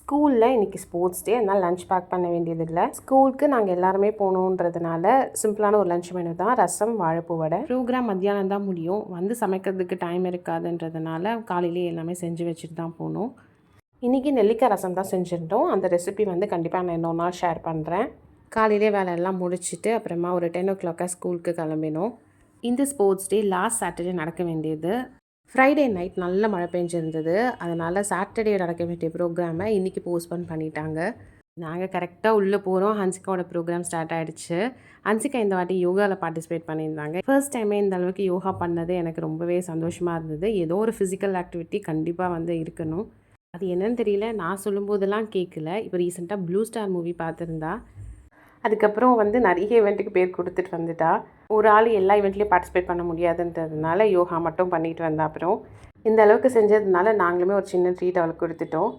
ஸ்கூலில் இன்றைக்கி sports day, அதனால் லஞ்ச் பேக் பண்ண வேண்டியதில்லை. ஸ்கூலுக்கு நாங்கள் எல்லாருமே போகணுன்றதுனால சிம்பிளான ஒரு லஞ்ச் மெனு தான், ரசம் வாழைப்பூ வடை. ப்ரோக்ராம் மத்தியானம் தான் முடியும், வந்து சமைக்கிறதுக்கு டைம் இருக்காதுன்றதுனால காலையிலேயே எல்லாமே செஞ்சு வச்சுட்டு தான் போகணும். இன்றைக்கி நெல்லிக்காய் ரசம் தான் செஞ்சுருந்தோம். அந்த ரெசிபி வந்து கண்டிப்பாக நான் இன்னொரு நாள் ஷேர் பண்ணுறேன். காலையிலே வேலையெல்லாம் முடிச்சுட்டு அப்புறமா ஒரு 10 o'clock ஸ்கூலுக்கு கிளம்பினோம். இந்த ஸ்போர்ட்ஸ் டே லாஸ்ட் சாட்டர்டே நடக்க வேண்டியது. ஃப்ரைடே நைட் நல்ல மழை பெஞ்சிருந்தது. அதனால் சாட்டர்டே நடக்க வேண்டிய ப்ரோக்ராமை இன்றைக்கி போஸ்ட்போன் பண்ணிட்டாங்க. நாங்கள் கரெக்டாக உள்ளே போகிறோம், ஹன்சிகாவோட ப்ரோக்ராம் ஸ்டார்ட் ஆகிடுச்சு. ஹன்சிகா இந்த வாட்டி யோகாவில் பார்ட்டிசிபேட் பண்ணியிருந்தாங்க. ஃபர்ஸ்ட் டைமே இந்த அளவுக்கு யோகா பண்ணது எனக்கு ரொம்பவே சந்தோஷமாக இருந்தது. ஏதோ ஒரு ஃபிசிக்கல் ஆக்டிவிட்டி கண்டிப்பாக வந்து இருக்கணும். அது என்னன்னு தெரியல, நான் சொல்லும்போதெல்லாம் கேட்கல. இப்போ ரீசெண்டாக ப்ளூ ஸ்டார் மூவி பார்த்துருந்தா. அதுக்கப்புறம் வந்து நிறைய ஈவெண்ட்டுக்கு பேர் கொடுத்துட்டு வந்துட்டா. ஒரு ஆள் எல்லா ஈவெண்ட்லேயும் பார்ட்டிசிபேட் பண்ண முடியாதுன்றதுனால யோகா மட்டும் பண்ணிட்டு வந்தா. அப்புறம் இந்த அளவுக்கு செஞ்சதுனால நாங்களுமே ஒரு சின்ன ட்ரீட் அவளுக்கு கொடுத்துட்டோம்.